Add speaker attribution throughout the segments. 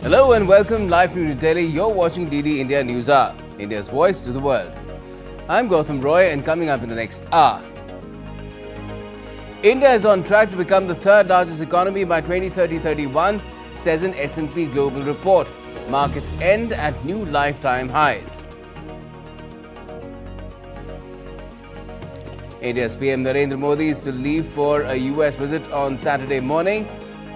Speaker 1: Hello and welcome live from New Delhi. You're watching DD India News Hour, India's voice to the world. I'm Gautam Roy, and coming up in the next hour, India is on track to become the third largest economy by 2030-31, says an S&P Global report. Markets end at new lifetime highs. India's PM Narendra Modi is to leave for a US visit on Saturday morning.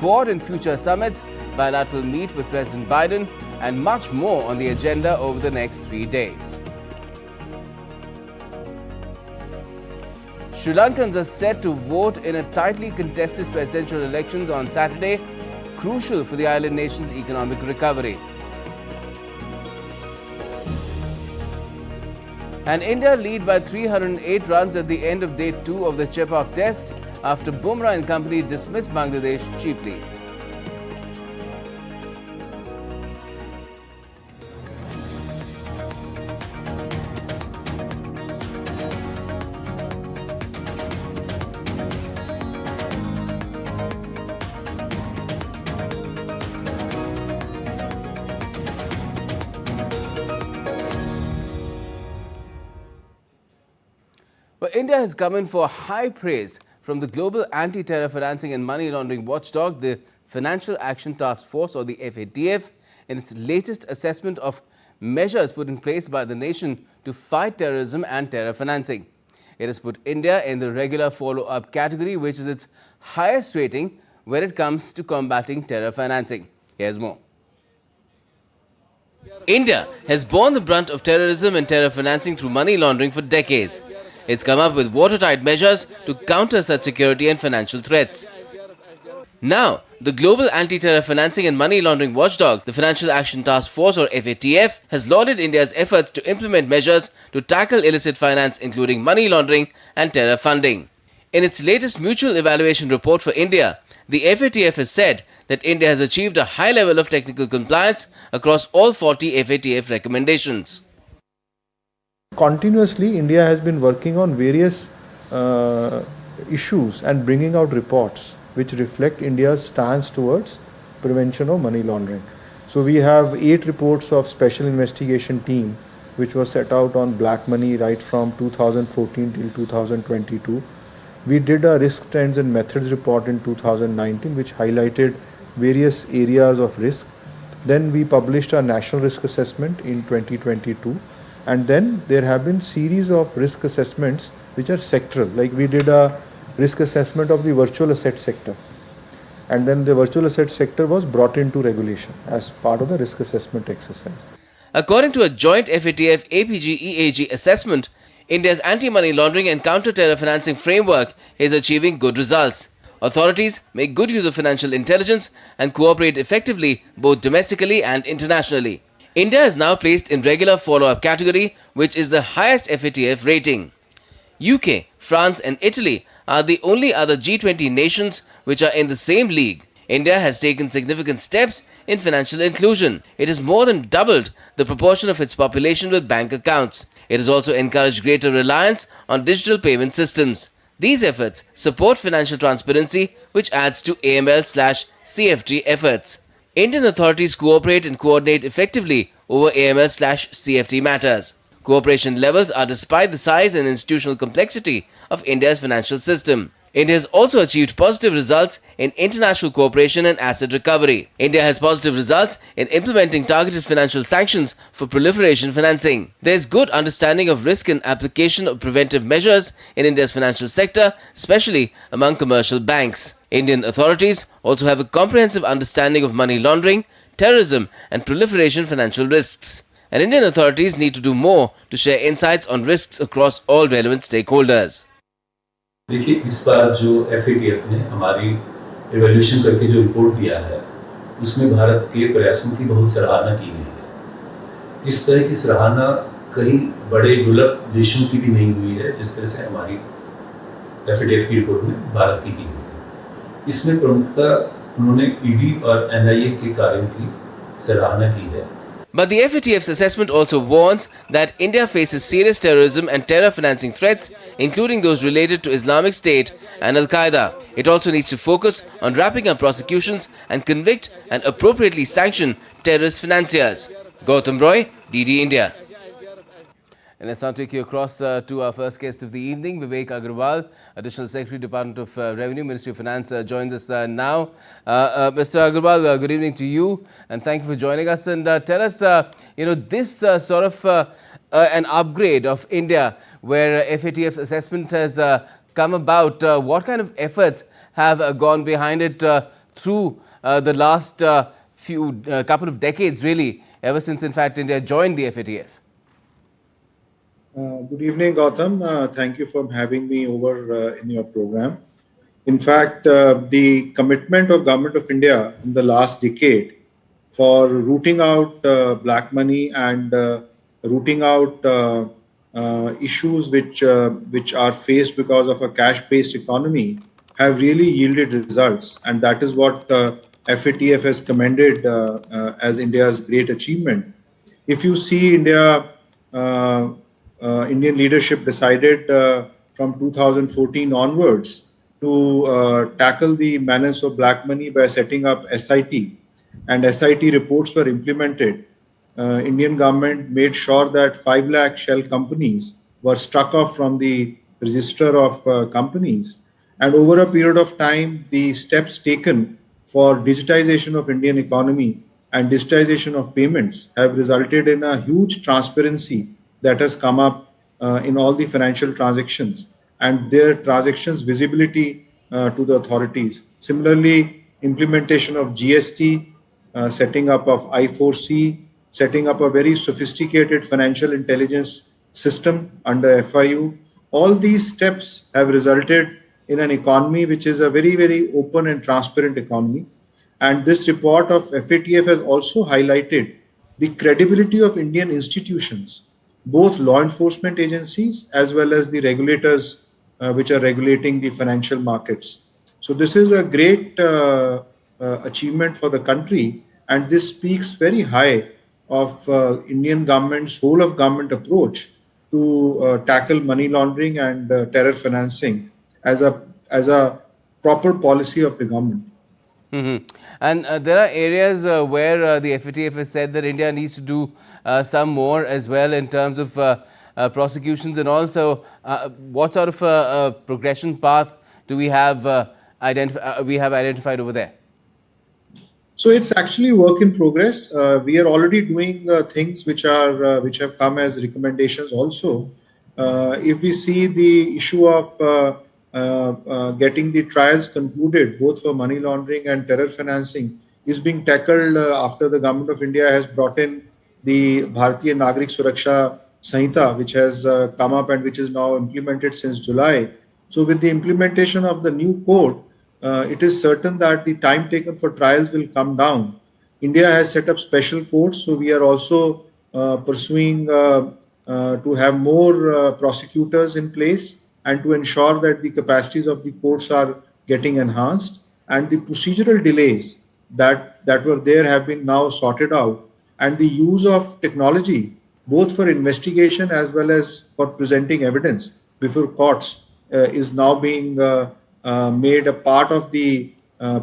Speaker 1: Quad and future summits, bilateral meet with President Biden, and much more on the agenda over the next 3 days. Sri Lankans are set to vote in a tightly contested presidential elections on Saturday, crucial for the island nation's economic recovery. And India lead by 308 runs at the end of day 2 of the Chepauk test after Bumrah and company dismissed Bangladesh cheaply. But India has come in for high praise from the global anti-terror financing and money laundering watchdog, the Financial Action Task Force, or the FATF, in its latest assessment of measures put in place by the nation to fight terrorism and terror financing. It has put India in the regular follow-up category, which is its highest rating when it comes to combating terror financing. Here's more. India has borne the brunt of terrorism and terror financing through money laundering for decades. It's come up with watertight measures to counter such security and financial threats. Now, the global anti-terror financing and money laundering watchdog, the Financial Action Task Force, or FATF, has lauded India's efforts to implement measures to tackle illicit finance, including money laundering and terror funding. In its latest mutual evaluation report for India, the FATF has said that India has achieved a high level of technical compliance across all 40 FATF recommendations.
Speaker 2: Continuously, India has been working on various issues and bringing out reports which reflect India's stance towards prevention of money laundering. So we have 8 reports of special investigation team which was set out on black money right from 2014 till 2022. We did a risk trends and methods report in 2019 which highlighted various areas of risk. Then we published a national risk assessment in 2022. And then there have been series of risk assessments which are sectoral. Like we did a risk assessment of the virtual asset sector. And then the virtual asset sector was brought into regulation as part of the risk assessment exercise.
Speaker 1: According to a joint FATF APG-EAG assessment, India's anti-money laundering and counter-terror financing framework is achieving good results. Authorities make good use of financial intelligence and cooperate effectively both domestically and internationally. India is now placed in regular follow-up category, which is the highest FATF rating. UK, France and Italy are the only other G20 nations which are in the same league. India has taken significant steps in financial inclusion. It has more than doubled the proportion of its population with bank accounts. It has also encouraged greater reliance on digital payment systems. These efforts support financial transparency, which adds to AML/CFT efforts. Indian authorities cooperate and coordinate effectively over AML/CFT matters. Cooperation levels are despite the size and institutional complexity of India's financial system. India has also achieved positive results in international cooperation and asset recovery. India has positive results in implementing targeted financial sanctions for proliferation financing. There is good understanding of risk and application of preventive measures in India's financial sector, especially among commercial banks. Indian authorities also have a comprehensive understanding of money laundering, terrorism and proliferation financial risks. And Indian authorities need to do more to share insights on risks across all relevant stakeholders.
Speaker 3: देखिए, इस बार जो FATF ने हमारी evaluation करके जो report दिया है उसमें भारत के प्रयासों की बहुत सराहना की गई है। इस तरह की सराहना कई बड़े दुर्लभ देशों की भी नहीं हुई है जिस तरह से हमारी FATF की रिपोर्ट में भारत की गई है। इसमें प्रमुखता उन्होंने ED और NIA के कार्यों की सराहना की है।
Speaker 1: But the FATF's assessment also warns that India faces serious terrorism and terror financing threats, including those related to Islamic State and Al-Qaeda. It also needs to focus on wrapping up prosecutions and convict and appropriately sanction terrorist financiers. Gautam Roy, DD India. And let's now take you across to our first guest of the evening, Vivek Agrawal, Additional Secretary, Department of Revenue, Ministry of Finance, joins us now. Mr. Agrawal, good evening to you, and thank you for joining us. And tell us, this sort of an upgrade of India, where FATF assessment has come about. What kind of efforts have gone behind it through the last couple of decades, really, ever since, in fact, India joined the FATF?
Speaker 2: Good evening, Gautam. Thank you for having me over in your program. In fact, the commitment of Government of India in the last decade for rooting out black money and rooting out issues which are faced because of a cash-based economy have really yielded results, and that is what FATF has commended as India's great achievement. If you see Indian leadership decided from 2014 onwards to tackle the menace of black money by setting up SIT, and SIT reports were implemented. Indian government made sure that 5 lakh shell companies were struck off from the register of companies. And over a period of time, the steps taken for digitization of Indian economy and digitization of payments have resulted in a huge transparency that has come up in all the financial transactions and their transactions visibility to the authorities. Similarly, implementation of GST, setting up of I4C, setting up a very sophisticated financial intelligence system under FIU. All these steps have resulted in an economy which is a very, very open and transparent economy. And this report of FATF has also highlighted the credibility of Indian institutions, both law enforcement agencies as well as the regulators which are regulating the financial markets. So this is a great achievement for the country, and this speaks very high of Indian government's whole of government approach to tackle money laundering and terror financing as a proper policy of the government.
Speaker 1: Mm-hmm. And there are areas where the FATF has said that India needs to do some more as well in terms of prosecutions, and also what sort of progression path do we have identified over there?
Speaker 2: So it's actually work in progress. We are already doing things which have come as recommendations also. If we see the issue of getting the trials concluded, both for money laundering and terror financing, is being tackled after the Government of India has brought in the Bharatiya Nagrik Suraksha Sanhita, which has come up and which is now implemented since July. So with the implementation of the new code, it is certain that the time taken for trials will come down. India has set up special courts, so we are also pursuing to have more prosecutors in place and to ensure that the capacities of the courts are getting enhanced, and the procedural delays that were there have been now sorted out, and the use of technology both for investigation as well as for presenting evidence before courts is now being made a part of the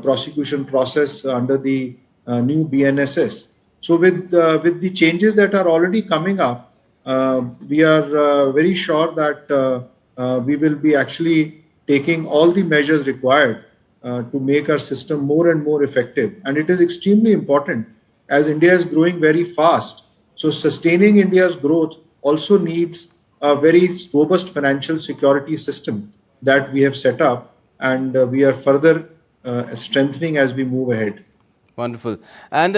Speaker 2: prosecution process under the new BNSS. So with the changes that are already coming up, we are very sure that we will be actually taking all the measures required to make our system more and more effective. And it is extremely important as India is growing very fast. So sustaining India's growth also needs a very robust financial security system that we have set up, and we are further strengthening as we move ahead.
Speaker 1: Wonderful. And,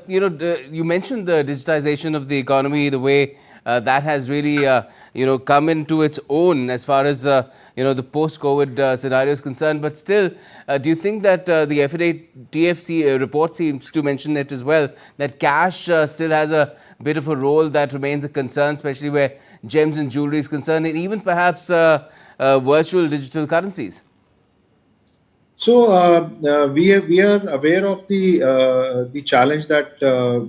Speaker 1: you mentioned the digitization of the economy, the way that has really, come into its own as far as, the post-COVID scenario is concerned. But still, do you think that the FATF report seems to mention it as well, that cash still has a bit of a role that remains a concern, especially where gems and jewelry is concerned, and even perhaps virtual digital currencies?
Speaker 2: So we are aware of the challenge that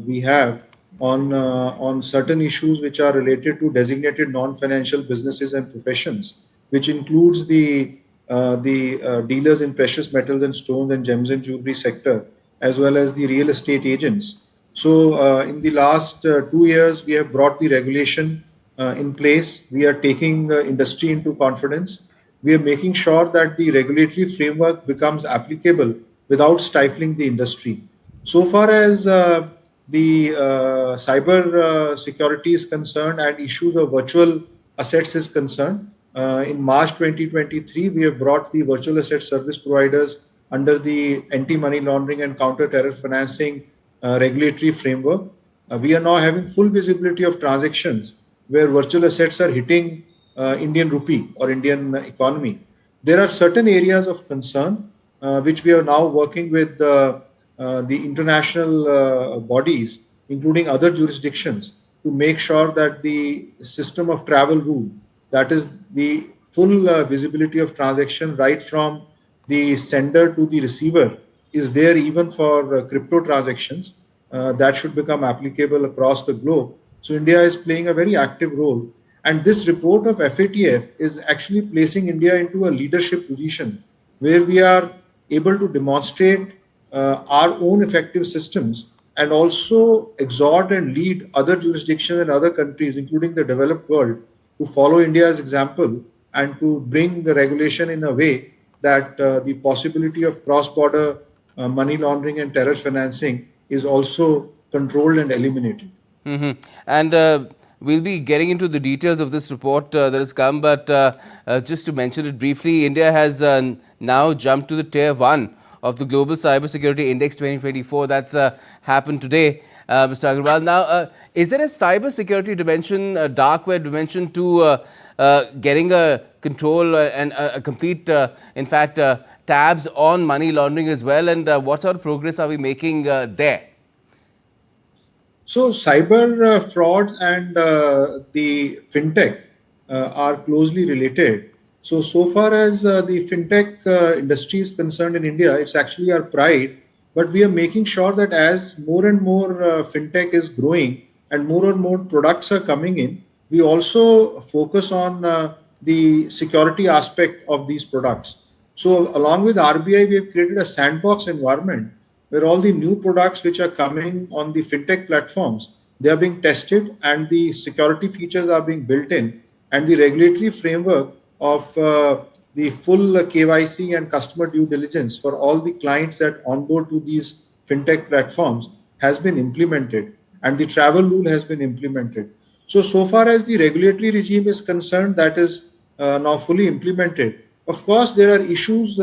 Speaker 2: we have on certain issues which are related to designated non-financial businesses and professions, which includes the the dealers in precious metals and stones and gems and jewelry sector, as well as the real estate agents. So, in the last 2 years, we have brought the regulation in place. We are taking industry into confidence. We are making sure that the regulatory framework becomes applicable without stifling the industry. So far as the cyber security is concerned and issues of virtual assets is concerned, in March 2023, we have brought the virtual asset service providers under the anti-money laundering and counter-terror financing regulatory framework. We are now having full visibility of transactions where virtual assets are hitting Indian rupee or Indian economy. There are certain areas of concern which we are now working with the international bodies, including other jurisdictions, to make sure that the system of travel rule, that is the full visibility of transaction right from the sender to the receiver, is there even for crypto transactions. That should become applicable across the globe. So India is playing a very active role. And this report of FATF is actually placing India into a leadership position where we are able to demonstrate our own effective systems and also exhort and lead other jurisdictions and other countries, including the developed world, to follow India's example and to bring the regulation in a way that the possibility of cross-border money laundering and terror financing is also controlled and eliminated.
Speaker 1: And we'll be getting into the details of this report that has come, but just to mention it briefly, India has now jumped to the tier 1 of the Global Cybersecurity Index 2024. That's happened today, Mr. Agarwal. Now, is there a cybersecurity dimension, a dark web dimension to getting a control and a complete, in fact, tabs on money laundering as well? And what sort of progress are we making there?
Speaker 2: So cyber frauds and the fintech are closely related. So far as the fintech industry is concerned in India, it's actually our pride. But we are making sure that as more and more fintech is growing and more products are coming in, we also focus on the security aspect of these products. So along with RBI, we have created a sandbox environment where all the new products which are coming on the fintech platforms, they are being tested and the security features are being built in, and the regulatory framework of the full KYC and customer due diligence for all the clients that onboard to these fintech platforms has been implemented, and the travel rule has been implemented. So far as the regulatory regime is concerned, that is now fully implemented. Of course, there are issues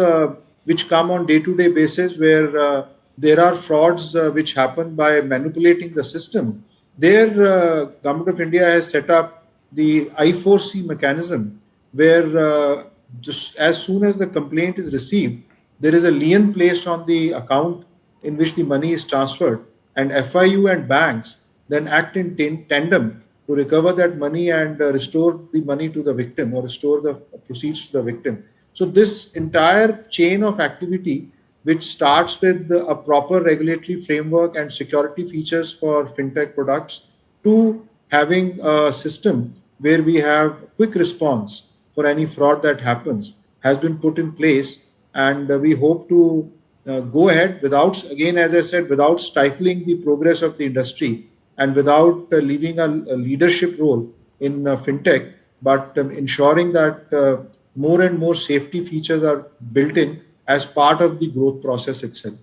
Speaker 2: which come on day-to-day basis where there are frauds which happen by manipulating the system. There, Government of India has set up the I4C mechanism where just as soon as the complaint is received, there is a lien placed on the account in which the money is transferred, and FIU and banks then act in tandem to recover that money and restore the money to the victim or restore the proceeds to the victim. So this entire chain of activity, which starts with a proper regulatory framework and security features for fintech products, to having a system where we have quick response for any fraud that happens, has been put in place. And we hope to go ahead without, again, as I said, without stifling the progress of the industry and without leaving a leadership role in fintech, but ensuring that more and more safety features are built in as part of the growth process itself.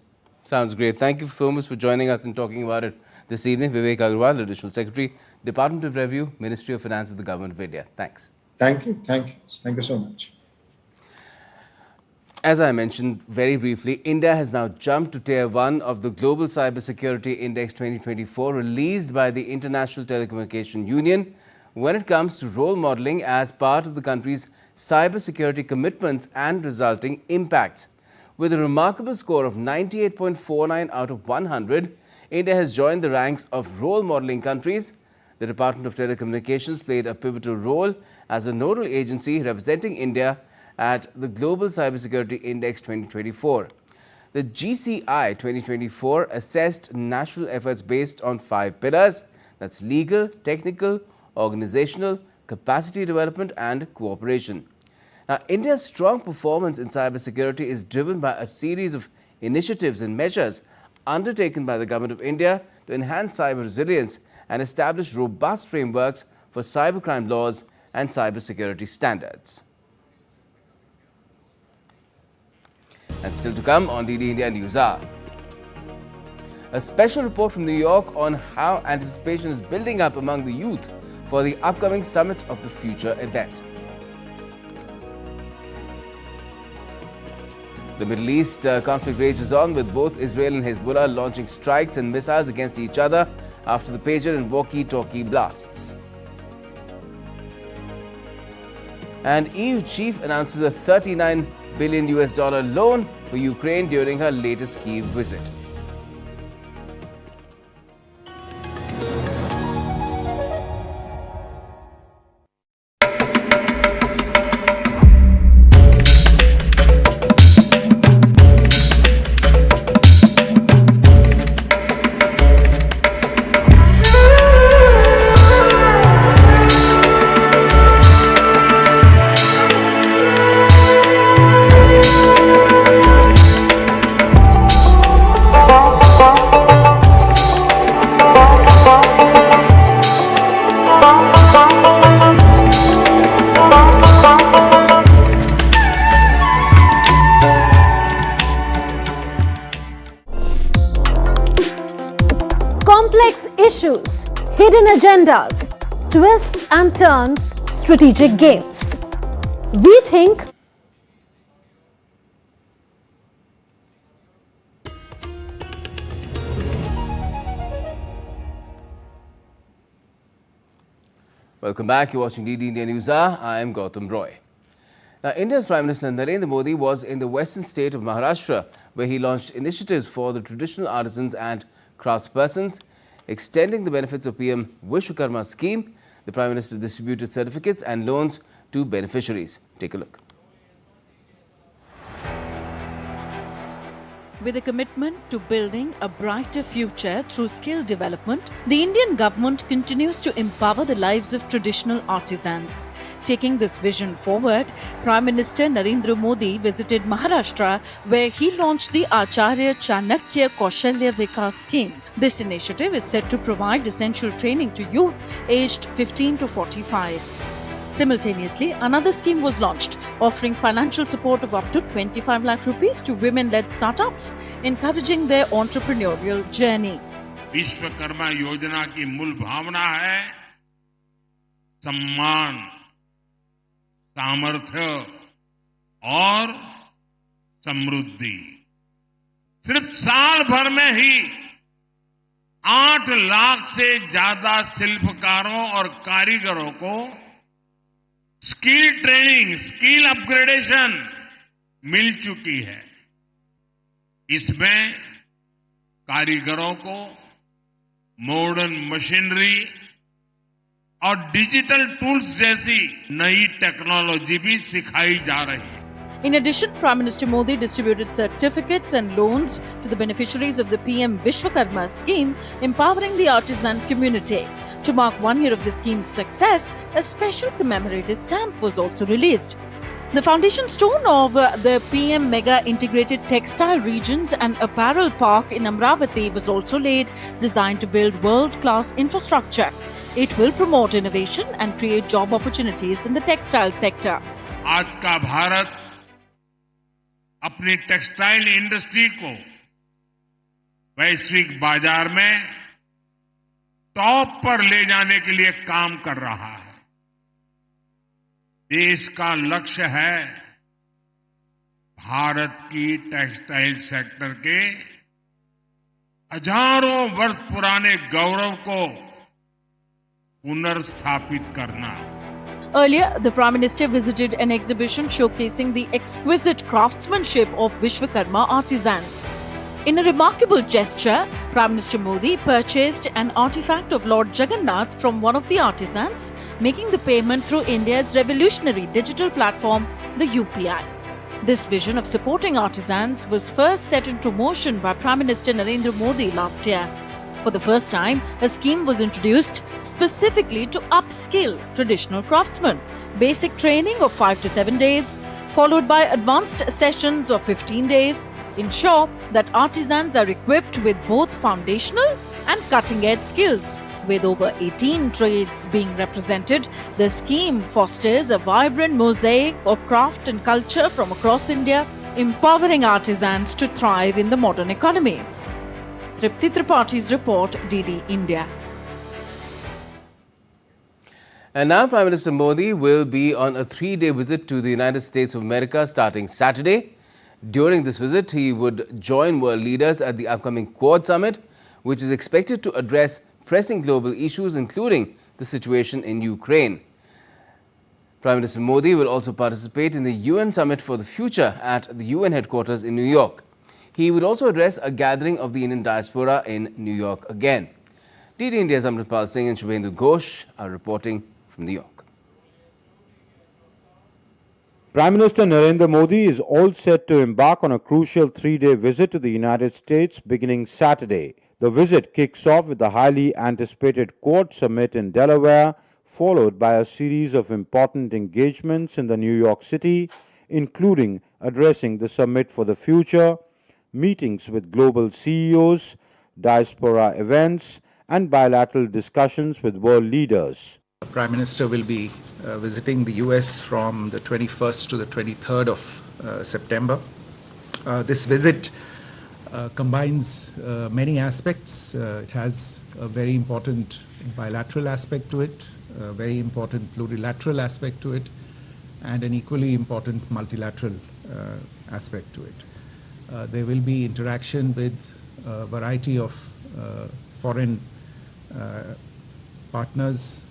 Speaker 1: Sounds great. Thank you so much for joining us and talking about it this evening. Vivek Agarwal, Additional Secretary, Department of Review, Ministry of Finance of the Government of India. Thanks.
Speaker 2: Thank you. Thank you. Thank you so much.
Speaker 1: As I mentioned very briefly, India has now jumped to tier 1 of the Global Cybersecurity Index 2024 released by the International Telecommunication Union when it comes to role modeling as part of the country's cybersecurity commitments and resulting impacts. With a remarkable score of 98.49 out of 100, India has joined the ranks of role modeling countries. The Department of Telecommunications played a pivotal role as a nodal agency representing India at the Global Cybersecurity Index 2024. The GCI 2024 assessed national efforts based on 5 pillars, that's legal, technical, organizational, capacity development and cooperation. Now, India's strong performance in cybersecurity is driven by a series of initiatives and measures undertaken by the Government of India to enhance cyber resilience and establish robust frameworks for cybercrime laws and cybersecurity standards. And still to come on DD India News Hour. A special report from New York on how anticipation is building up among the youth for the upcoming Summit of the Future event. The Middle East conflict rages on, with both Israel and Hezbollah launching strikes and missiles against each other after the pager and walkie-talkie blasts. And EU chief announces a $39 billion loan for Ukraine during her latest Kyiv visit.
Speaker 4: Complex issues, hidden agendas, twists and turns, strategic games. We think
Speaker 1: Welcome back. You're watching DD India News Hour. I am Gautam Roy. Now, India's Prime Minister Narendra Modi was in the western state of Maharashtra, where he launched initiatives for the traditional artisans and craftspersons, extending the benefits of PM Vishwakarma scheme. The Prime Minister distributed certificates and loans to beneficiaries. Take a look.
Speaker 5: With a commitment to building a brighter future through skill development, the Indian government continues to empower the lives of traditional artisans. Taking this vision forward, Prime Minister Narendra Modi visited Maharashtra, where he launched the Acharya Chanakya Kaushalya Vikas scheme. This initiative is set to provide essential training to youth aged 15 to 45. Simultaneously, another scheme was launched, offering financial support of up to 25 lakh rupees to women-led startups, encouraging their entrepreneurial journey.
Speaker 6: Vishwakarma योजना की मूल भावना है सम्मान, सामर्थ्य और समृद्धि। सिर्फ साल भर में ही 8 लाख से ज्यादा शिल्पकारों और कारीगरों को स्किल ट्रेनिंग, स्किल अपग्रेडेशन मिल चुकी है। इसमें कारीगरों को मॉडर्न मशीनरी और डिजिटल टूल्स जैसी नई टेक्नोलॉजी भी सिखाई जा रही है।
Speaker 5: In addition, Prime Minister Modi distributed certificates and loans to the beneficiaries of the PM Vishwakarma scheme, empowering the artisan community. To mark 1 year of the scheme's success, a special commemorative stamp was also released. The foundation stone of the PM Mega Integrated Textile Regions and Apparel Park in Amravati was also laid, designed to build world-class infrastructure. It will promote innovation and create job opportunities in the textile sector.
Speaker 6: आज का भारत अपनी textile industry को वैश्विक बाजार में top पर ले जाने के लिए काम कर रहा है। देश का लक्ष्य है भारत की टेक्सटाइल सेक्टर के हजारों वर्ष पुराने गौरव को पुनर्स्थापित करना।
Speaker 5: Earlier, the Prime Minister visited an exhibition showcasing the exquisite craftsmanship of Vishwakarma artisans. In a remarkable gesture, Prime Minister Modi purchased an artifact of Lord Jagannath from one of the artisans, making the payment through India's revolutionary digital platform, the UPI. This vision of supporting artisans was first set into motion by Prime Minister Narendra Modi last year. For the first time, a scheme was introduced specifically to upskill traditional craftsmen. Basic training of 5 to 7 days, followed by advanced sessions of 15 days, ensure that artisans are equipped with both foundational and cutting-edge skills. With over 18 trades being represented, the scheme fosters a vibrant mosaic of craft and culture from across India, empowering artisans to thrive in the modern economy. Tripti Tripaঠি's report, DD India.
Speaker 1: And now Prime Minister Modi will be on a 3-day visit to the United States of America starting Saturday. During this visit, he would join world leaders at the upcoming Quad Summit, which is expected to address pressing global issues, including the situation in Ukraine. Prime Minister Modi will also participate in the UN Summit for the Future at the UN headquarters in New York. He would also address a gathering of the Indian diaspora in New York again. DD India's Amritpal Singh and Shubhendu Ghosh are reporting from New York.
Speaker 7: Prime Minister Narendra Modi is all set to embark on a crucial 3-day visit to the United States beginning Saturday. The visit kicks off with the highly anticipated Quad Summit in Delaware, followed by a series of important engagements in the New York City, including addressing the Summit for the Future, meetings with global CEOs, diaspora events, and bilateral discussions with world leaders.
Speaker 8: The Prime Minister will be visiting the US from the 21st to the 23rd of September. This visit combines many aspects. It has a very important bilateral aspect to it, a very important plurilateral aspect to it, and an equally important multilateral aspect to it. There will be interaction with a variety of foreign partners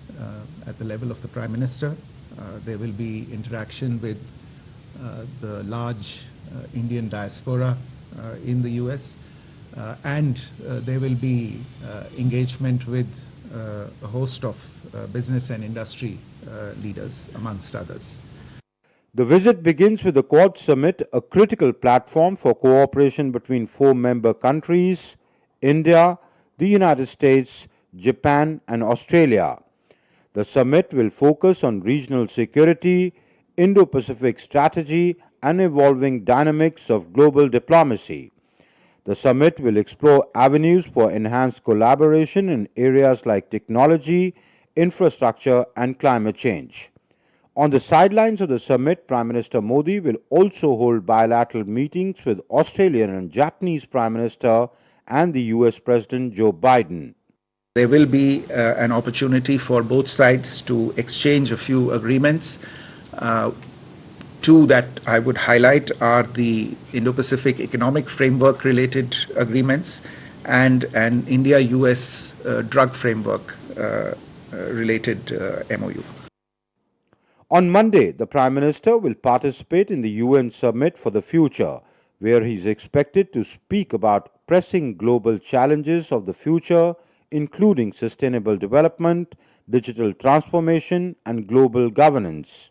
Speaker 8: at the level of the Prime Minister. There will be interaction with the large Indian diaspora in the US, and there will be engagement with a host of business and industry leaders, amongst others.
Speaker 7: The visit begins with the Quad Summit, a critical platform for cooperation between 4 member countries, India, the United States, Japan, and Australia. The summit will focus on regional security, Indo-Pacific strategy, and evolving dynamics of global diplomacy. The summit will explore avenues for enhanced collaboration in areas like technology, infrastructure, and climate change. On the sidelines of the summit, Prime Minister Modi will also hold bilateral meetings with Australian and Japanese Prime Minister and the US President Joe Biden.
Speaker 8: There will be an opportunity for both sides to exchange a few agreements. Two that I would highlight are the Indo-Pacific Economic Framework related agreements and an India-US drug framework related MOU.
Speaker 7: On Monday, the Prime Minister will participate in the UN Summit for the Future, where he is expected to speak about pressing global challenges of the future, including sustainable development, digital transformation, and global governance.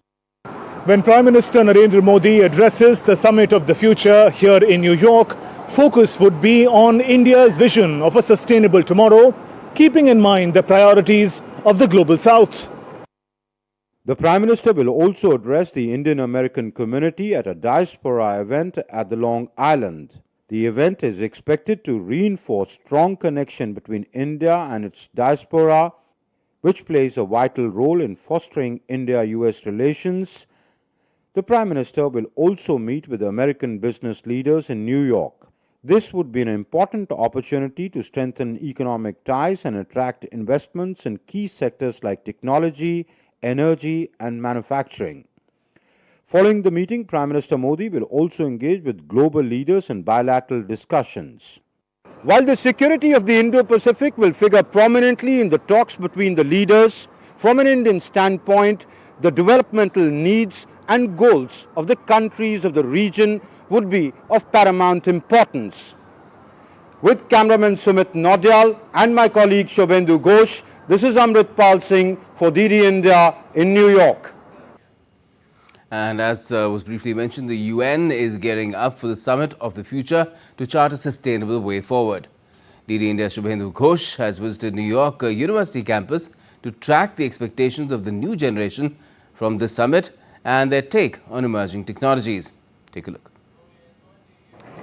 Speaker 9: When Prime Minister Narendra Modi addresses the Summit of the Future here in New York, focus would be on India's vision of a sustainable tomorrow, keeping in mind the priorities of the Global South.
Speaker 7: The Prime Minister will also address the Indian American community at a diaspora event at the Long Island. The event is expected to reinforce strong connection between India and its diaspora, which plays a vital role in fostering India-US relations. The Prime Minister will also meet with American business leaders in New York. This would be an important opportunity to strengthen economic ties and attract investments in key sectors like technology, energy, and manufacturing. Following the meeting, Prime Minister Modi will also engage with global leaders in bilateral discussions. While the security of the Indo-Pacific will figure prominently in the talks between the leaders, from an Indian standpoint, the developmental needs and goals of the countries of the region would be of paramount importance. With cameraman Sumit Naudyal and my colleague Shubhendu Ghosh, this is Amritpal Singh for DD India in New York.
Speaker 1: And as was briefly mentioned, the UN is gearing up for the Summit of the Future to chart a sustainable way forward. DD India's Shubhendu Ghosh has visited New York University campus to track the expectations of the new generation from this summit and their take on emerging technologies. Take a look.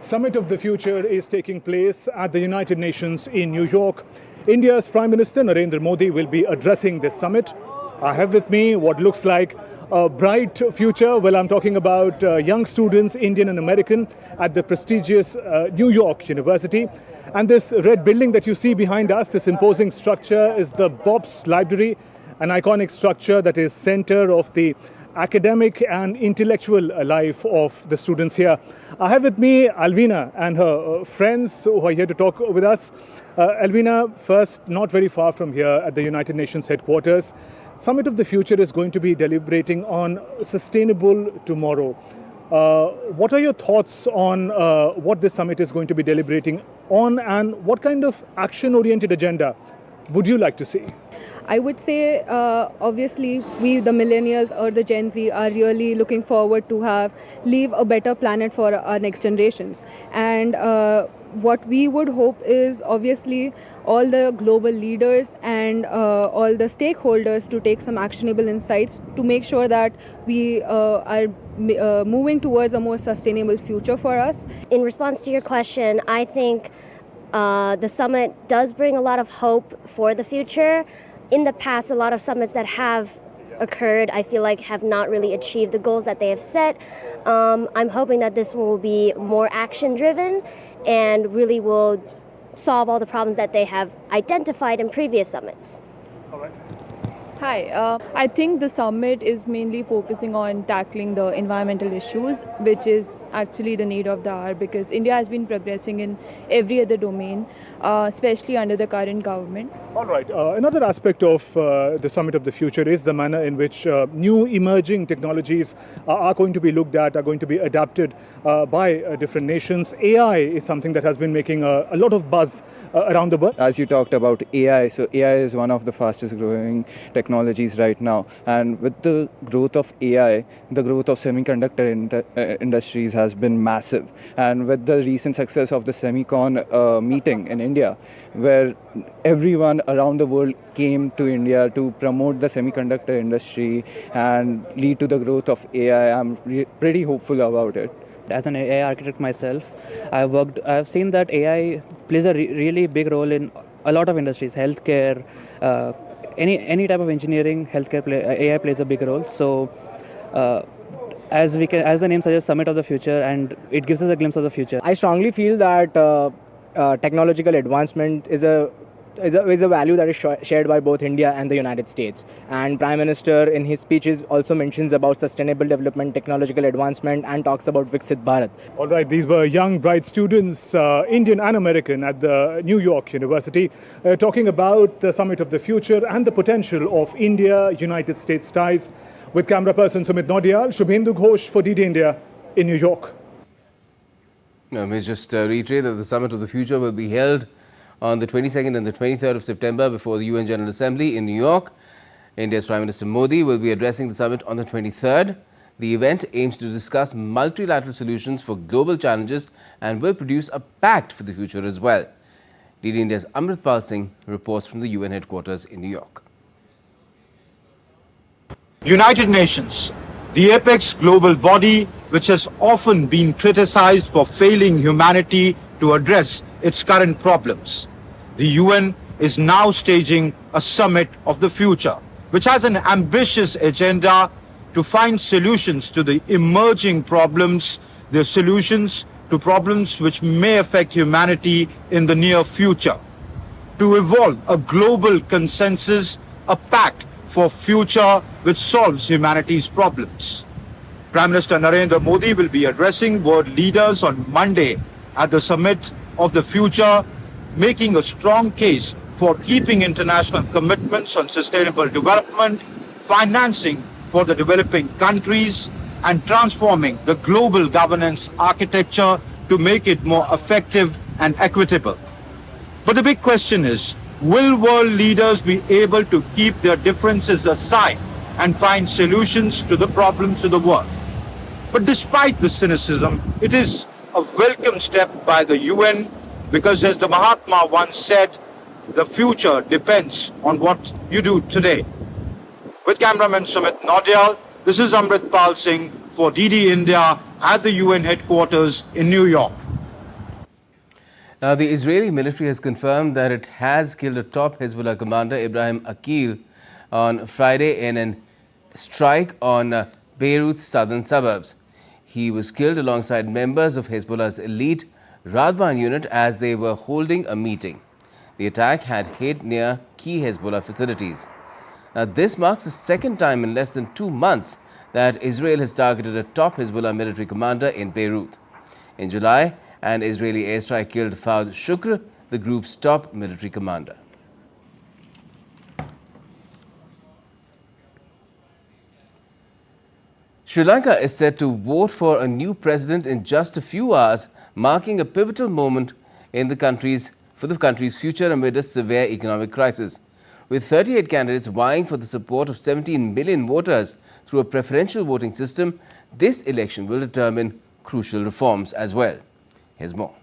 Speaker 9: Summit of the Future is taking place at the United Nations in New York. India's Prime Minister Narendra Modi will be addressing this summit. I have with me what looks like a bright future. Well, I'm talking about young students, Indian and American, at the prestigious New York University. And this red building that you see behind us, this imposing structure, is the Bob's Library, an iconic structure that is center of the academic and intellectual life of the students here. I have with me Alvina and her friends who are here to talk with us. Alvina, first, not very far from here at the United Nations headquarters, Summit of the Future is going to be deliberating on sustainable tomorrow. What are your thoughts on what this summit is going to be deliberating on, and what kind of action-oriented agenda would you like to see?
Speaker 10: I would say, obviously, we, the millennials or the Gen Z, are really looking forward to leave a better planet for our next generations. And what we would hope is, obviously, all the global leaders and all the stakeholders to take some actionable insights to make sure that we are moving towards a more sustainable future for us.
Speaker 11: In response to your question, I think the summit does bring a lot of hope for the future. In the past, a lot of summits that have occurred, I feel like, have not really achieved the goals that they have set. I'm hoping that this will be more action-driven and really will solve all the problems that they have identified in previous summits.
Speaker 9: All right.
Speaker 10: Hi, I think the summit is mainly focusing on tackling the environmental issues, which is actually the need of the hour, because India has been progressing in every other domain, especially under the current government.
Speaker 9: All right. Another aspect of the Summit of the Future is the manner in which new emerging technologies are going to be looked at, are going to be adapted by different nations. AI is something that has been making a lot of buzz around the world.
Speaker 12: As you talked about AI, so AI is one of the fastest growing technologies right now. And with the growth of AI, the growth of semiconductor industries has been massive. And with the recent success of the Semicon meeting in India, where everyone around the world came to India to promote the semiconductor industry and lead to the growth of AI, I'm pretty hopeful about it.
Speaker 13: As an AI architect myself, I've seen that AI plays a really big role in a lot of industries, healthcare, any type of engineering, healthcare, AI plays a big role. So, as the name suggests, Summit of the Future, and it gives us a glimpse of the future.
Speaker 14: I strongly feel that technological advancement is a value that is shared by both India and the United States. And Prime Minister in his speeches also mentions about sustainable development, technological advancement, and talks about Viksit Bharat.
Speaker 9: All right, these were young, bright students, Indian and American, at the New York University, talking about the Summit of the Future and the potential of India-United States ties. With camera person Sumit Nodiyal, Shubhendu Ghosh for DD India in New York.
Speaker 1: Let me just reiterate that the Summit of the Future will be held on the 22nd and the 23rd of September before the UN General Assembly in New York. India's Prime Minister Modi will be addressing the summit on the 23rd. The event aims to discuss multilateral solutions for global challenges and will produce a pact for the future as well. DD India's Amritpal Singh reports from the UN headquarters in New York.
Speaker 15: United Nations, the apex global body which has often been criticized for failing humanity to address its current problems. The UN is now staging a summit of the future, which has an ambitious agenda to find solutions to the emerging problems, the solutions to problems which may affect humanity in the near future, to evolve a global consensus, a pact for future which solves humanity's problems. Prime Minister Narendra Modi will be addressing world leaders on Monday at the Summit of the Future, making a strong case for keeping international commitments on sustainable development, financing for the developing countries, and transforming the global governance architecture to make it more effective and equitable. But the big question is, will world leaders be able to keep their differences aside and find solutions to the problems of the world? But despite the cynicism, it is a welcome step by the UN because as the Mahatma once said, the future depends on what you do today. With cameraman Sumit Nodial, this is Amrit Pal Singh for DD India at the UN headquarters in New York.
Speaker 1: Now, the Israeli military has confirmed that it has killed a top Hezbollah commander, Ibrahim Akil, on Friday in a strike on Beirut's southern suburbs. He was killed alongside members of Hezbollah's elite Radban unit as they were holding a meeting. The attack had hit near key Hezbollah facilities. Now, this marks the second time in less than 2 months that Israel has targeted a top Hezbollah military commander in Beirut. In July, an Israeli airstrike killed Fouad Shukr, the group's top military commander. Sri Lanka is set to vote for a new president in just a few hours, marking a pivotal moment in the country's future amid a severe economic crisis. With 38 candidates vying for the support of 17 million voters through a preferential voting system, this election will determine crucial reforms as well. Here's more.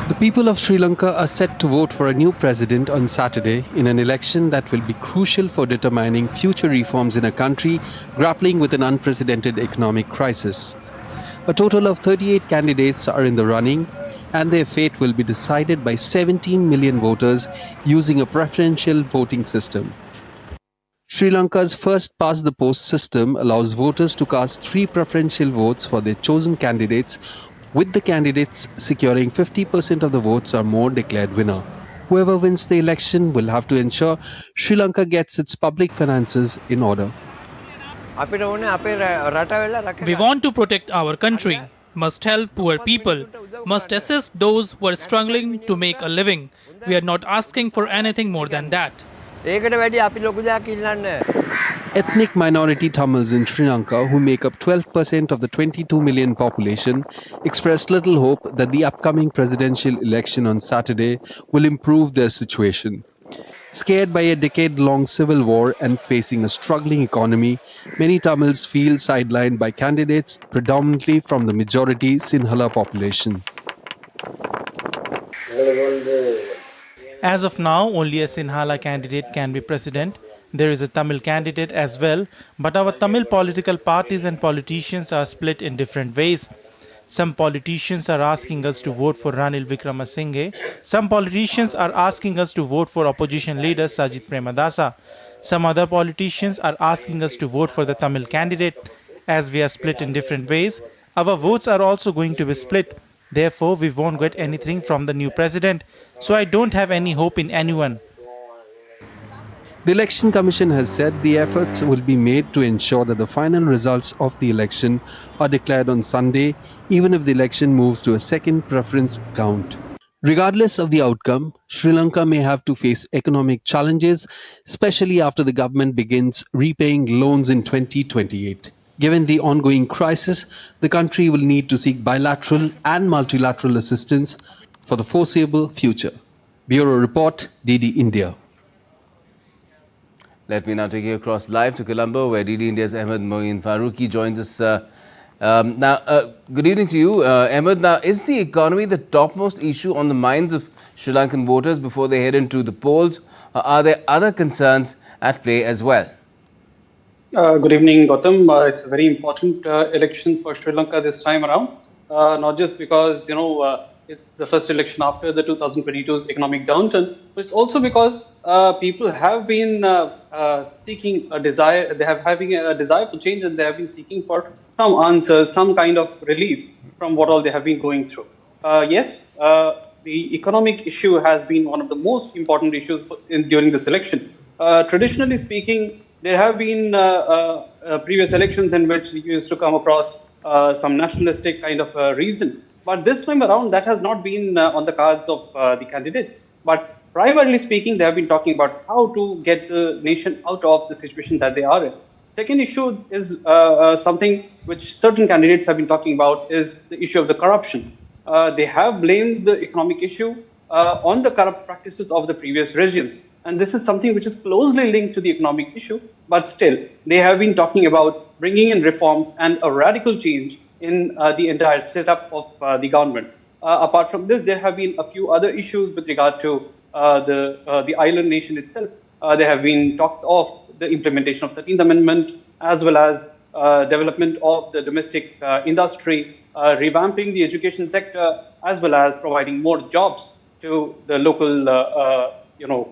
Speaker 16: The people of Sri Lanka are set to vote for a new president on Saturday in an election that will be crucial for determining future reforms in a country grappling with an unprecedented economic crisis. A total of 38 candidates are in the running, and their fate will be decided by 17 million voters using a preferential voting system. Sri Lanka's first past-the-post system allows voters to cast 3 preferential votes for their chosen candidates, with the candidates securing 50% of the votes or more declared winner. Whoever wins the election will have to ensure Sri Lanka gets its public finances in order.
Speaker 17: We want to protect our country, must help poor people, must assist those who are struggling to make a living. We are not asking for anything more than that.
Speaker 16: Ethnic minority Tamils in Sri Lanka, who make up 12% of the 22 million population, expressed little hope that the upcoming presidential election on Saturday will improve their situation. Scared by a decade-long civil war and facing a struggling economy, many Tamils feel sidelined by candidates predominantly from the majority Sinhala population.
Speaker 17: As of now, only a Sinhala candidate can be president. There is a Tamil candidate as well, but our Tamil political parties and politicians are split in different ways. Some politicians are asking us to vote for Ranil Wickremesinghe. Some politicians are asking us to vote for opposition leader Sajith Premadasa. Some other politicians are asking us to vote for the Tamil candidate. As we are split in different ways, our votes are also going to be split. Therefore, we won't get anything from the new president. So I don't have any hope in anyone.
Speaker 16: The Election Commission has said the efforts will be made to ensure that the final results of the election are declared on Sunday, even if the election moves to a second preference count. Regardless of the outcome, Sri Lanka may have to face economic challenges, especially after the government begins repaying loans in 2028. Given the ongoing crisis, the country will need to seek bilateral and multilateral assistance for the foreseeable future. Bureau Report, DD India.
Speaker 1: Let me now take you across live to Colombo, where DD India's Ahmed Moeen Faruqi joins us. Good evening to you, Ahmed. Now, is the economy the topmost issue on the minds of Sri Lankan voters before they head into the polls? Or are there other concerns at play as well?
Speaker 18: Good evening, Gautam. It's a very important election for Sri Lanka this time around, not just because, it's the first election after the 2022's economic downturn, but it's also because people have been seeking a desire, having a desire for change, and they have been seeking for some answers, some kind of relief from what all they have been going through. Yes, the economic issue has been one of the most important issues during this election. Traditionally speaking, there have been previous elections in which you used to come across some nationalistic kind of reason. But this time around, that has not been on the cards of the candidates. But primarily speaking, they have been talking about how to get the nation out of the situation that they are in. Second issue is something which certain candidates have been talking about, is the issue of the corruption. They have blamed the economic issue on the corrupt practices of the previous regimes. And this is something which is closely linked to the economic issue. But still, they have been talking about bringing in reforms and a radical change in the entire setup of the government. Apart from this, there have been a few other issues with regard to the island nation itself. There have been talks of the implementation of 13th Amendment, as well as development of the domestic industry, revamping the education sector, as well as providing more jobs to the local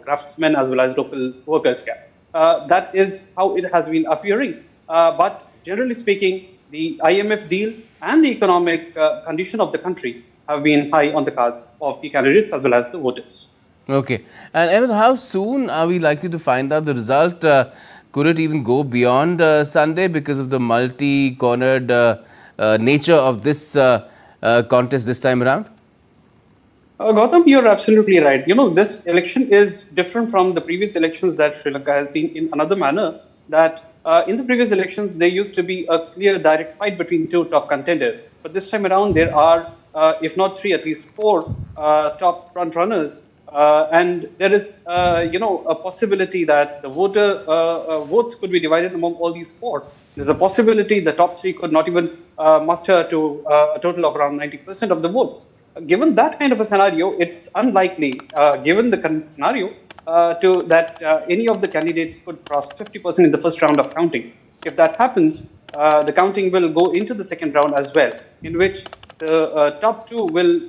Speaker 18: craftsmen as well as local workers here. That is how it has been appearing. But generally speaking, the IMF deal and the economic condition of the country have been high on the cards of the candidates as well as the voters.
Speaker 1: Okay. And Ahmed, how soon are we likely to find out the result? Could it even go beyond Sunday because of the multi-cornered nature of this contest this time around?
Speaker 18: Gautam, you're absolutely right. This election is different from the previous elections that Sri Lanka has seen in another manner, that in the previous elections, there used to be a clear direct fight between two top contenders. But this time around, there are, if not three, at least four top front runners. And there is, a possibility that the votes could be divided among all these four. There's a possibility the top three could not even muster to a total of around 90% of the votes. Given that kind of a scenario, it's unlikely, given the current scenario, that any of the candidates could cross 50% in the first round of counting. If that happens, the counting will go into the second round as well, in which the top two will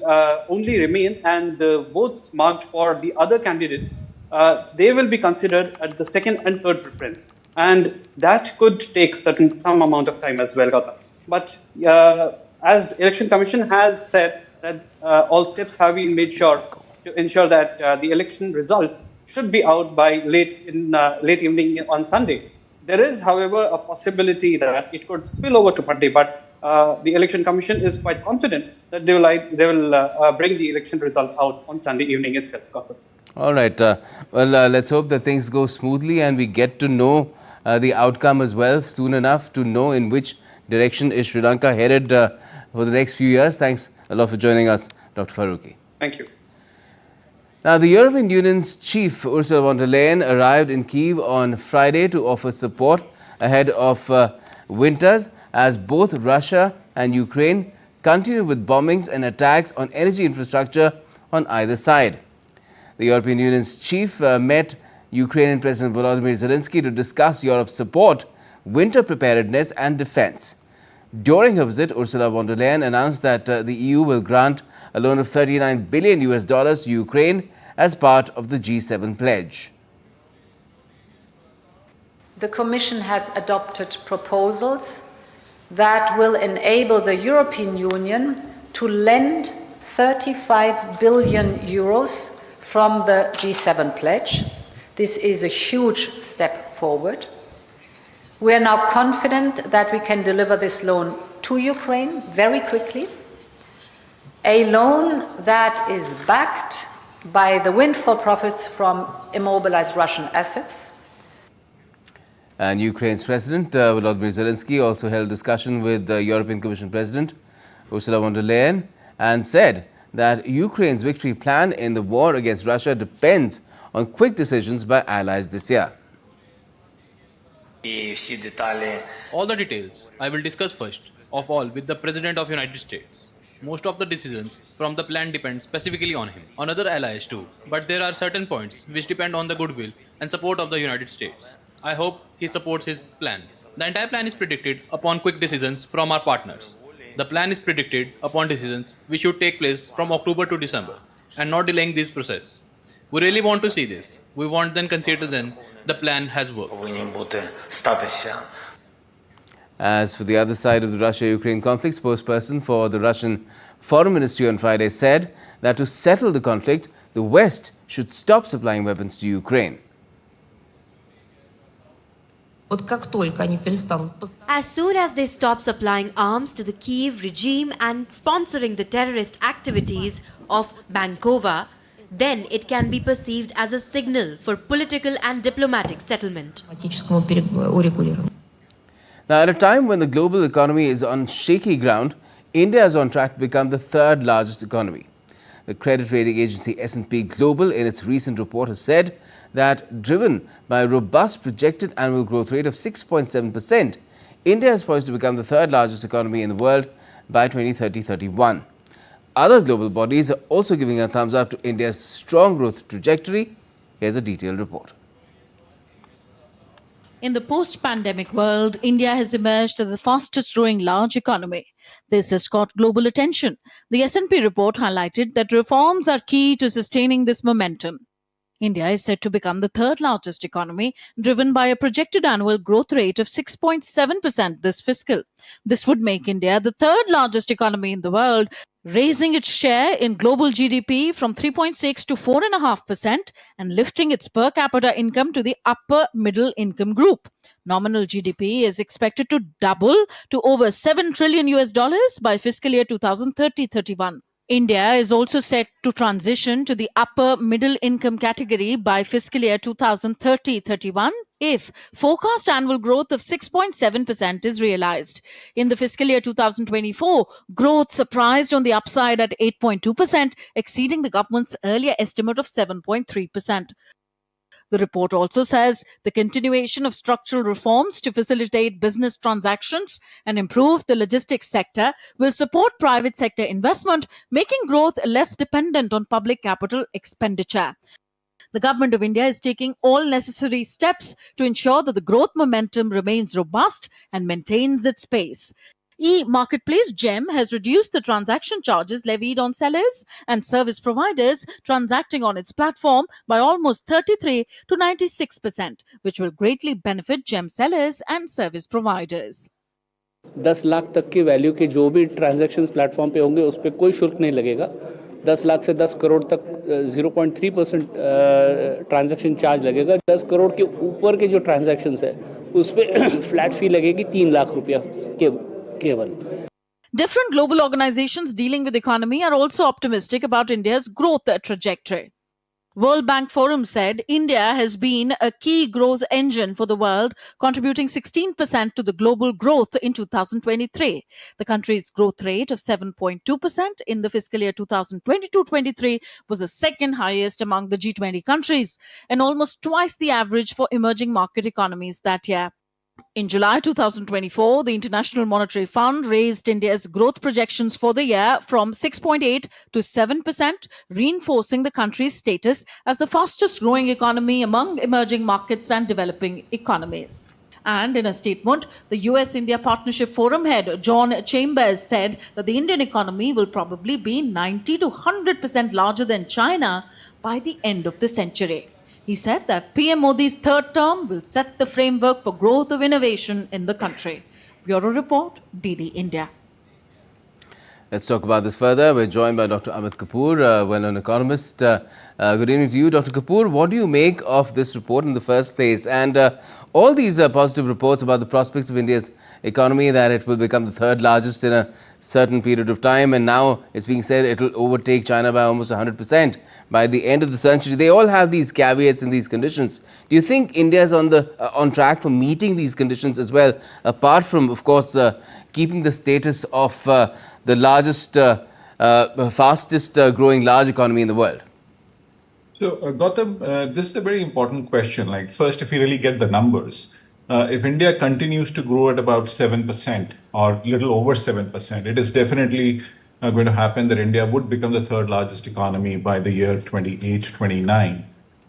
Speaker 18: only remain, and the votes marked for the other candidates, they will be considered at the second and third preference. And that could take some amount of time as well, Gautam. But as Election Commission has said, that all steps have been made sure to ensure that the election result should be out by late evening on Sunday. There is, however, a possibility that it could spill over to Monday, but the Election Commission is quite confident that they will bring the election result out on Sunday evening itself.
Speaker 1: All right. Let's hope that things go smoothly and we get to know the outcome as well soon enough to know in which direction is Sri Lanka headed for the next few years. Thanks a lot for joining us, Dr. Faruqi.
Speaker 18: Thank you.
Speaker 1: Now, the European Union's chief, Ursula von der Leyen, arrived in Kyiv on Friday to offer support ahead of winters as both Russia and Ukraine continue with bombings and attacks on energy infrastructure on either side. The European Union's chief met Ukrainian President Volodymyr Zelensky to discuss Europe's support, winter preparedness and defense. During her visit, Ursula von der Leyen announced that the EU will grant a loan of $39 billion to Ukraine as part of the G7 pledge.
Speaker 19: The Commission has adopted proposals that will enable the European Union to lend 35 billion euros from the G7 pledge. This is a huge step forward. We are now confident that we can deliver this loan to Ukraine very quickly, a loan that is backed by the windfall profits from immobilized Russian assets.
Speaker 1: And Ukraine's President Volodymyr Zelensky also held discussion with the European Commission President Ursula von der Leyen and said that Ukraine's victory plan in the war against Russia depends on quick decisions by allies this year.
Speaker 20: All the details I will discuss first of all with the President of the United States. Most of the decisions from the plan depend specifically on him, on other allies too, but there are certain points which depend on the goodwill and support of the United States. I hope he supports his plan. The entire plan is predicted upon quick decisions from our partners. The plan is predicted upon decisions which should take place from October to December and not delaying this process. We really want to see this. We want then consider then the plan has worked.
Speaker 1: As for the other side of the Russia-Ukraine conflict, spokesperson for the Russian Foreign Ministry on Friday said that to settle the conflict, the West should stop supplying weapons to Ukraine.
Speaker 21: As soon as they stop supplying arms to the Kyiv regime and sponsoring the terrorist activities of Bankova, then it can be perceived as a signal for political and diplomatic settlement.
Speaker 1: Now, at a time when the global economy is on shaky ground, India is on track to become the third largest economy. The credit rating agency S&P Global in its recent report has said that driven by a robust projected annual growth rate of 6.7%, India is poised to become the third largest economy in the world by 2030-31. Other global bodies are also giving a thumbs up to India's strong growth trajectory. Here's a detailed report.
Speaker 5: In the post-pandemic world, India has emerged as the fastest-growing large economy. This has caught global attention. The S&P report highlighted that reforms are key to sustaining this momentum. India is set to become the third largest economy, driven by a projected annual growth rate of 6.7% this fiscal. This would make India the third largest economy in the world, raising its share in global GDP from 3.6 to 4.5% and lifting its per capita income to the upper middle income group. Nominal GDP is expected to double to over $7 trillion by fiscal year 2030-31. India is also set to transition to the upper middle income category by fiscal year 2030-31 if forecast annual growth of 6.7% is realized. In the fiscal year 2024, growth surprised on the upside at 8.2%, exceeding the government's earlier estimate of 7.3%. The report also says the continuation of structural reforms to facilitate business transactions and improve the logistics sector will support private sector investment, making growth less dependent on public capital expenditure. The Government of India is taking all necessary steps to ensure that the growth momentum remains robust and maintains its pace. E-marketplace GEM has reduced the transaction charges levied on sellers and service providers transacting on its platform by almost 33 to 96%, which will greatly benefit GEM sellers and service providers.
Speaker 3: 10 lakh तक की value के जो भी transactions platform पे होंगे उस पर कोई शुल्क नहीं लगेगा 10 लाख से 10 करोड़ तक 0.3% ट्रांजैक्शन चार्ज लगेगा 10 करोड़ के ऊपर के जो ट्रांजैक्शंस है उस पर फ्लैट फी लगेगी 3 लाख रुपया
Speaker 5: Different global organizations dealing with the economy are also optimistic about India's growth trajectory. World Bank Forum said India has been a key growth engine for the world, contributing 16% to the global growth in 2023. The country's growth rate of 7.2% in the fiscal year 2022-23 was the second highest among the G20 countries and almost twice the average for emerging market economies that year. In July 2024, the International Monetary Fund raised India's growth projections for the year from 6.8 to 7%, reinforcing the country's status as the fastest growing economy among emerging markets and developing economies. And in a statement, the US-India Partnership Forum head John Chambers said that the Indian economy will probably be 90 to 100% larger than China by the end of the century. He said that PM Modi's third term will set the framework for growth of innovation in the country. Bureau Report, DD India.
Speaker 1: Let's talk about this further. We're joined by Dr. Amit Kapoor, well-known economist. Good evening to you, Dr. Kapoor. What do you make of this report in the first place? And all these positive reports about the prospects of India's economy, that it will become the third largest in a certain period of time, and now it's being said it will overtake China by almost 100% by the end of the century. They all have these caveats and these conditions. Do you think India is on track for meeting these conditions as well, apart from, of course, keeping the status of the largest, fastest growing large economy in the world?
Speaker 22: So, Gautam, this is a very important question. Like, first, if you really get the numbers, if India continues to grow at about 7% or little over 7%, it is definitely going to happen that India would become the third largest economy by the year 28-29.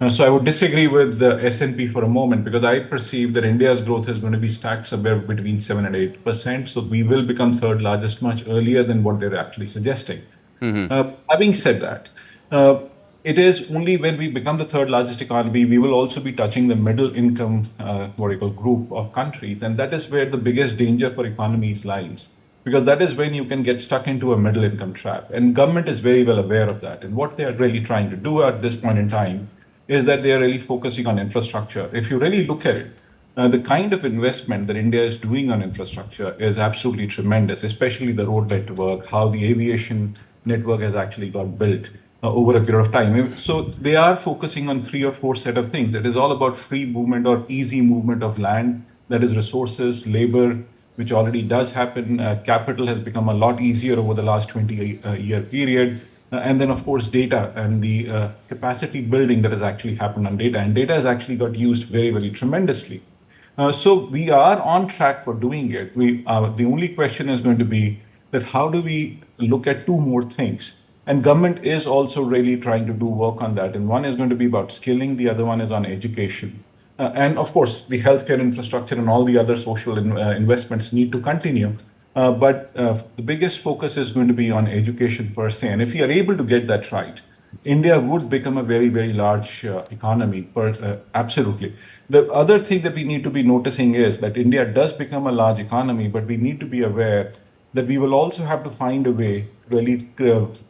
Speaker 22: So I would disagree with the S&P for a moment, because I perceive that India's growth is going to be stacked somewhere between 7 and 8%. So we will become third largest much earlier than what they're actually suggesting. Having said that, it is only when we become the third largest economy, we will also be touching the middle income group of countries. And that is where the biggest danger for economies lies, because that is when you can get stuck into a middle income trap. And government is very well aware of that. And what they are really trying to do at this point in time is that they are really focusing on infrastructure. If you really look at it, the kind of investment that India is doing on infrastructure is absolutely tremendous, especially the road network, how the aviation network has actually got built over a period of time. So they are focusing on 3 or 4 set of things. It is all about free movement or easy movement of land, that is resources, labor, which already does happen. Capital has become a lot easier over the last 20-year period. And then, of course, data and the capacity building that has actually happened on data. And data has actually got used very, very tremendously. So we are on track for doing it. The only question is going to be, that how do we look at two more things? And government is also really trying to do work on that. And one is going to be about skilling, the other one is on education. And of course, the healthcare infrastructure and all the other social investments need to continue. But the biggest focus is going to be on education per se. And if we are able to get that right, India would become a very, very large economy, absolutely. The other thing that we need to be noticing is that India does become a large economy, but we need to be aware that we will also have to find a way to really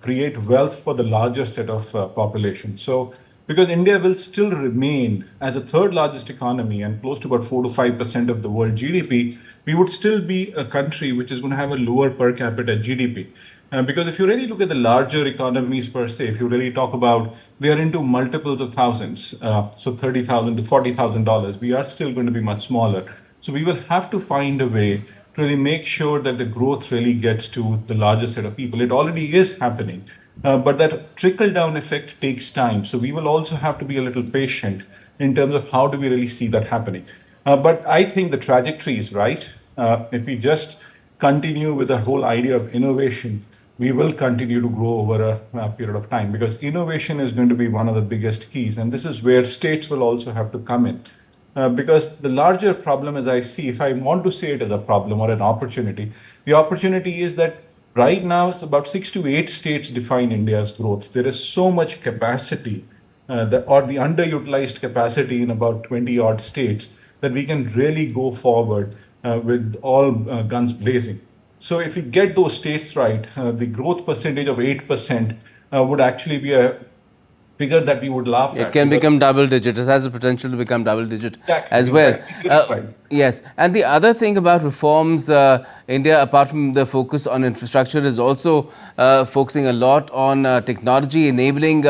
Speaker 22: create wealth for the larger set of population. So, because India will still remain as a third largest economy and close to about 4 to 5% of the world GDP, we would still be a country which is going to have a lower per capita GDP. Because if you really look at the larger economies per se, if you really talk about, they are into multiples of thousands, so $30,000 to $40,000, we are still going to be much smaller. So we will have to find a way to really make sure that the growth really gets to the larger set of people. It already is happening, but that trickle-down effect takes time. So we will also have to be a little patient in terms of how do we really see that happening. But I think the trajectory is right. If we just continue with the whole idea of innovation, we will continue to grow over a period of time, because innovation is going to be one of the biggest keys. And this is where states will also have to come in. Because the larger problem, as I see, if I want to say it as a problem or an opportunity, the opportunity is that right now it's about 6 to 8 states define India's growth. There is so much capacity or the underutilized capacity in about 20 odd states that we can really go forward with all guns blazing. So if we get those states right, the growth percentage of 8% would actually be a figure that we would laugh at.
Speaker 1: It can become double digit. It has the potential to become double digit as well. Yes. And the other thing about reforms, India, apart from the focus on infrastructure, is also focusing a lot on technology, enabling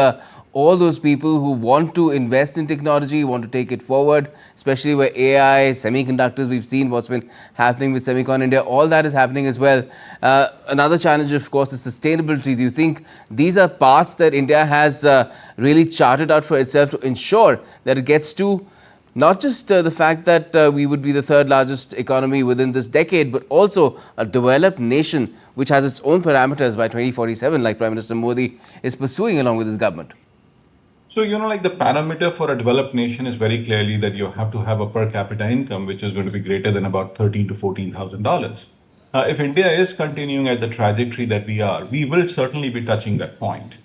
Speaker 1: all those people who want to invest in technology, want to take it forward, especially where AI, semiconductors, we've seen what's been happening with Semicon India, all that is happening as well. Another challenge, of course, is sustainability. Do you think these are paths that India has really charted out for itself to ensure that it gets to not just the fact that we would be the third largest economy within this decade, but also a developed nation which has its own parameters by 2047, like Prime Minister Modi is pursuing along with his government?
Speaker 22: So, like the parameter for a developed nation is very clearly that you have to have a per capita income, which is going to be greater than about $13,000 to $14,000. If India is continuing at the trajectory that we are, we will certainly be touching that point.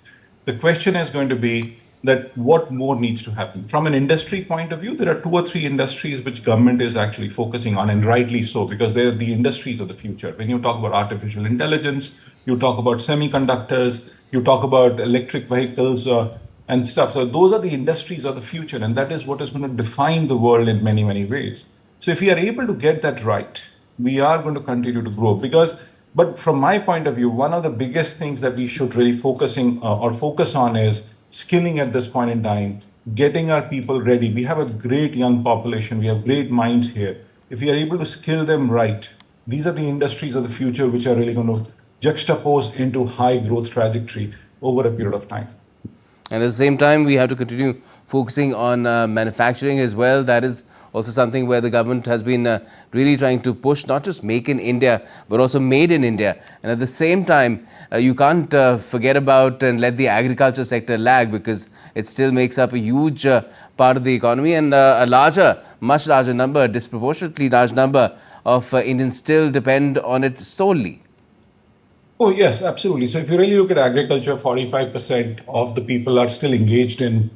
Speaker 22: The question is going to be that what more needs to happen. From an industry point of view, there are 2 or 3 industries which government is actually focusing on, and rightly so, because they're the industries of the future. When you talk about artificial intelligence, you talk about semiconductors, you talk about electric vehicles, and stuff. So those are the industries of the future, and that is what is going to define the world in many, many ways. So if we are able to get that right, we are going to continue to grow. But from my point of view, one of the biggest things that we should really focus on is skilling at this point in time, getting our people ready. We have a great young population. We have great minds here. If we are able to skill them right, these are the industries of the future which are really going to juxtapose into high growth trajectory over a period of time.
Speaker 1: And at the same time, we have to continue focusing on manufacturing as well. That is also something where the government has been really trying to push, not just make in India, but also made in India. And at the same time, you can't forget about and let the agriculture sector lag, because it still makes up a huge part of the economy, and a much larger number, disproportionately large number of Indians still depend on it solely.
Speaker 22: Oh, yes, absolutely. So if you really look at agriculture, 45% of the people are still engaged in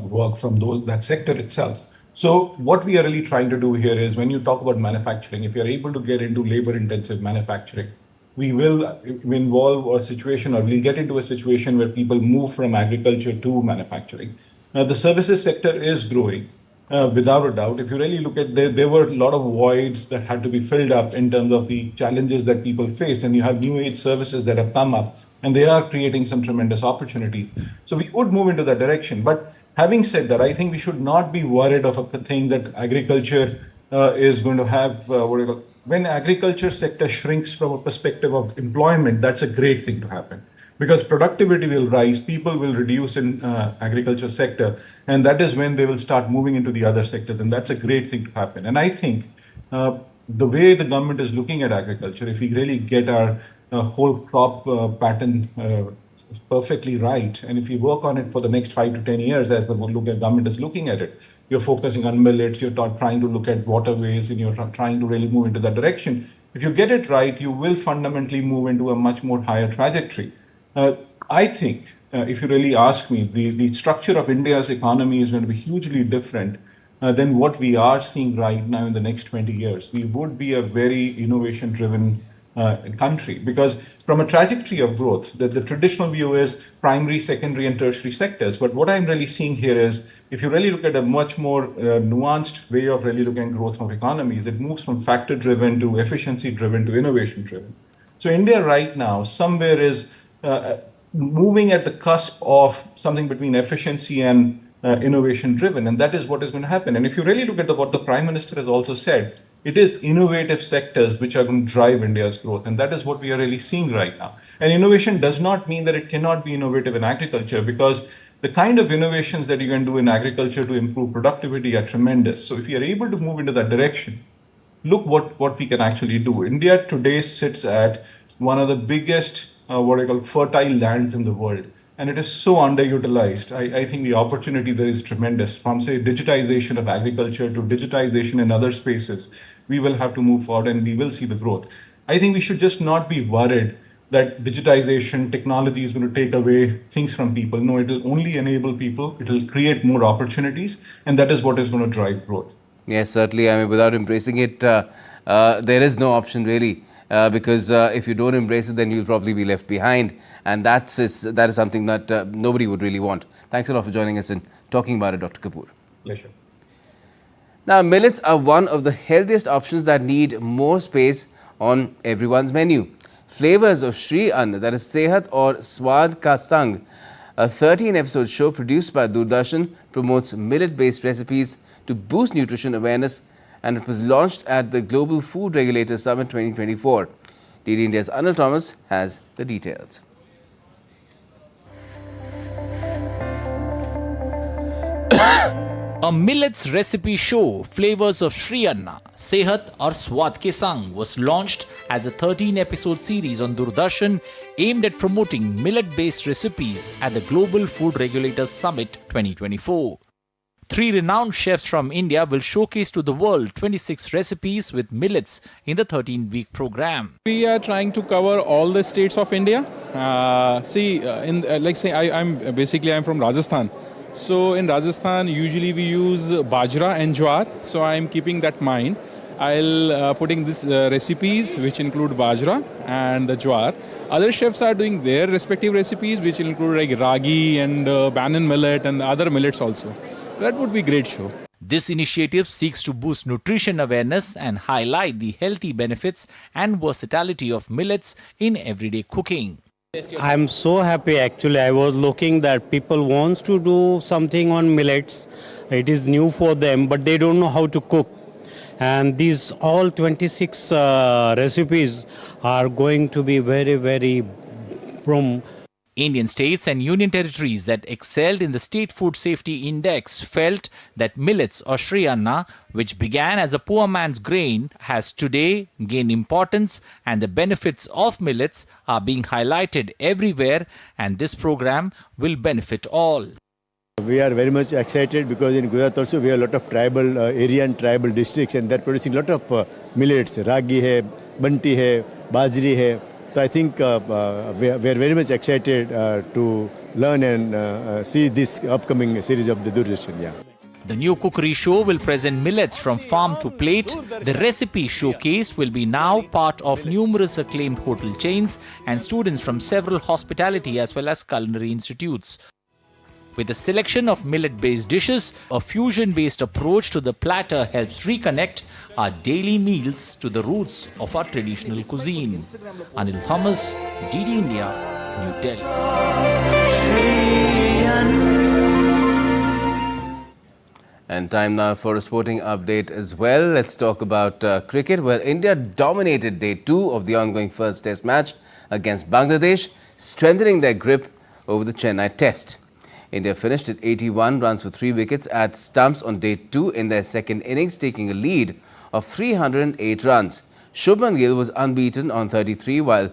Speaker 22: work from that sector itself. So what we are really trying to do here is, when you talk about manufacturing, if you're able to get into labor-intensive manufacturing, we will involve a situation, or we'll get into a situation where people move from agriculture to manufacturing. Now, the services sector is growing. Without a doubt. If you really look at, there were a lot of voids that had to be filled up in terms of the challenges that people face, and you have new age services that have come up, and they are creating some tremendous opportunities. So we would move into that direction. But having said that, I think we should not be worried of a thing that agriculture is going to have, when agriculture sector shrinks from a perspective of employment, that's a great thing to happen. Because productivity will rise, people will reduce in agriculture sector, and that is when they will start moving into the other sectors, and that's a great thing to happen. And I think the way the government is looking at agriculture, if we really get our whole crop pattern perfectly right. And if you work on it for the next 5 to 10 years, as the government is looking at it, you're focusing on millets, you're trying to look at waterways, and you're trying to really move into that direction. If you get it right, you will fundamentally move into a much more higher trajectory. I think, if you really ask me, the structure of India's economy is going to be hugely different than what we are seeing right now in the next 20 years. We would be a very innovation-driven country, because from a trajectory of growth, the traditional view is primary, secondary, and tertiary sectors. But what I'm really seeing here is, if you really look at a much more nuanced way of really looking at growth of economies, it moves from factor-driven to efficiency-driven to innovation-driven. So India right now somewhere is moving at the cusp of something between efficiency and innovation-driven, and that is what is going to happen. And if you really look at what the Prime Minister has also said, it is innovative sectors which are going to drive India's growth, and that is what we are really seeing right now. And innovation does not mean that it cannot be innovative in agriculture, because the kind of innovations that you can do in agriculture to improve productivity are tremendous. So if you are able to move into that direction, look what we can actually do. India today sits at one of the biggest, what I call fertile lands in the world. And it is so underutilized. I think the opportunity there is tremendous. From, say, digitization of agriculture to digitization in other spaces, we will have to move forward and we will see the growth. I think we should just not be worried that digitization, technology is going to take away things from people. No, it will only enable people. It will create more opportunities. And that is what is going to drive growth.
Speaker 1: Yes, certainly. I mean, without embracing it, there is no option really. Because if you don't embrace it, then you'll probably be left behind. And that is something that nobody would really want. Thanks a lot for joining us and talking about it, Dr. Kapoor.
Speaker 22: Pleasure.
Speaker 1: Now, millets are one of the healthiest options that need more space on everyone's menu. Flavors of Shri Anna, that is Sehat or Swad Ka Sang, a 13-episode show produced by Doordarshan, promotes millet-based recipes to boost nutrition awareness, and it was launched at the Global Food Regulators Summit 2024. DD India's Anil Thomas has the details.
Speaker 2: A millets recipe show, Flavors of Shri Anna, Sehat or Swad Ke Sang, was launched as a 13-episode series on Doordarshan aimed at promoting millet-based recipes at the Global Food Regulators Summit 2024. 3 renowned chefs from India will showcase to the world 26 recipes with millets in the 13-week program.
Speaker 4: We are trying to cover all the states of India. I'm from Rajasthan. So in Rajasthan, usually we use bajra and jowar. So I am keeping that in mind. I'll putting these recipes which include bajra and the jowar. Other chefs are doing their respective recipes which include like ragi and banyan millet and other millets also. That would be a great show.
Speaker 2: This initiative seeks to boost nutrition awareness and highlight the healthy benefits and versatility of millets in everyday cooking.
Speaker 23: I'm so happy actually. I was looking that people want to do something on millets. It is new for them, but they don't know how to cook. And these all 26 recipes are going to be very, very from
Speaker 2: Indian states and union territories that excelled in the State Food Safety Index felt that millets or Shri Anna, which began as a poor man's grain, has today gained importance, and the benefits of millets are being highlighted everywhere, and this program will benefit all.
Speaker 24: We are very much excited because in Gujarat also we have a lot of tribal area and tribal districts, and they're producing a lot of millets. Ragi hai, banti hai, bajri hai. So I think we are very much excited to learn and see this upcoming series of the Doordarshan. Yeah.
Speaker 2: The new cookery show will present millets from farm to plate. The recipe showcase will be now part of numerous acclaimed hotel chains and students from several hospitality as well as culinary institutes. With a selection of millet-based dishes, a fusion-based approach to the platter helps reconnect our daily meals to the roots of our traditional cuisine. Anil Thomas, DD India, New Delhi.
Speaker 1: And time now for a sporting update as well. Let's talk about cricket. Well, India dominated day 2 of the ongoing first test match against Bangladesh, strengthening their grip over the Chennai test. India finished at 81 runs for 3 wickets at stumps on day 2 in their second innings, taking a lead of 308 runs. Shubman Gill was unbeaten on 33, while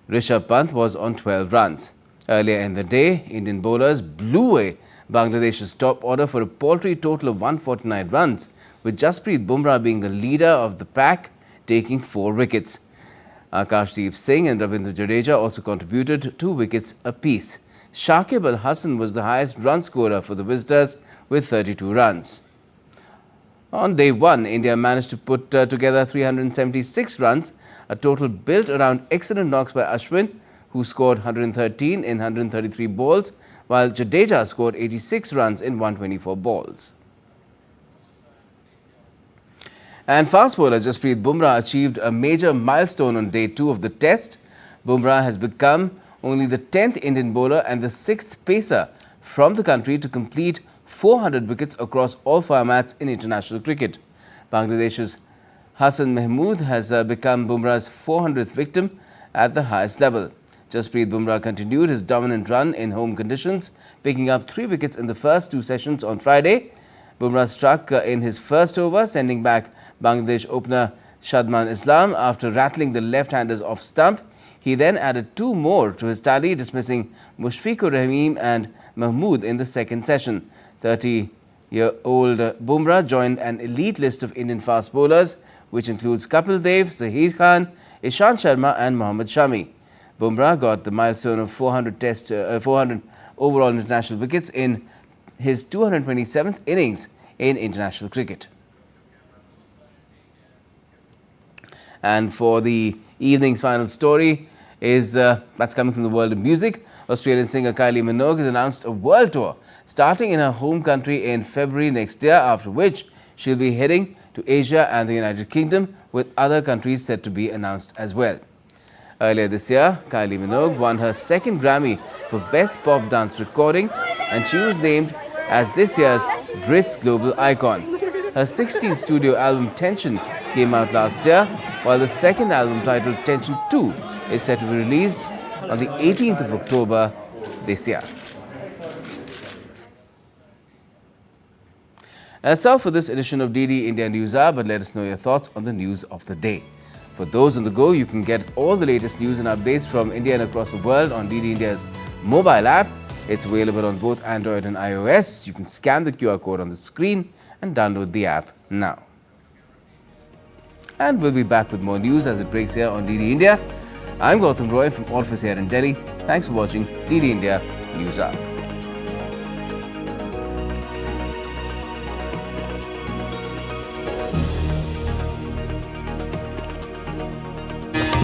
Speaker 1: Rishabh Pant was on 12 runs. Earlier in the day, Indian bowlers blew away Bangladesh's top order for a paltry total of 149 runs, with Jasprit Bumrah being the leader of the pack, taking 4 wickets. Akashdeep Singh and Ravindra Jadeja also contributed 2 wickets apiece. Shakib Al Hasan was the highest run scorer for the visitors with 32 runs. On day 1, India managed to put together 376 runs, a total built around excellent knocks by Ashwin, who scored 113 in 133 balls, while Jadeja scored 86 runs in 124 balls. And fast bowler Jasprit Bumrah achieved a major milestone on day 2 of the test. Bumrah has become only the 10th Indian bowler and the 6th pacer from the country to complete 400 wickets across all formats in international cricket. Bangladesh's Hassan Mahmood has become Bumrah's 400th victim at the highest level. Jasprit Bumrah continued his dominant run in home conditions, picking up 3 wickets in the first 2 sessions on Friday. Bumrah struck in his first over, sending back Bangladesh opener Shadman Islam after rattling the left-handers off stump. He then added 2 more to his tally, dismissing Mushfiqur Rahim and Mahmood in the second session. 30-year-old Bumrah joined an elite list of Indian fast bowlers, which includes Kapil Dev, Zahir Khan, Ishant Sharma and Mohammad Shami. Bumrah got the milestone of 400 overall international wickets in his 227th innings in international cricket. And for the evening's final story is that's coming from the world of music. Australian singer Kylie Minogue has announced a world tour starting in her home country in February next year, after which she'll be heading to Asia and the United Kingdom, with other countries set to be announced as well. Earlier this year, Kylie Minogue won her 2nd Grammy for Best Pop Dance Recording, and she was named as this year's Brits Global Icon. Her 16th studio album Tension came out last year, while the 2nd album titled Tension 2 is set to be released on the 18th of October this year. That's all for this edition of DD India News Hour, but let us know your thoughts on the news of the day. For those on the go, you can get all the latest news and updates from India and across the world on DD India's mobile app. It's available on both Android and iOS. You can scan the QR code on the screen and download the app now. And we'll be back with more news as it breaks here on DD India. I'm Gautam Roy from all of us here in Delhi. Thanks for watching DD India News Hour.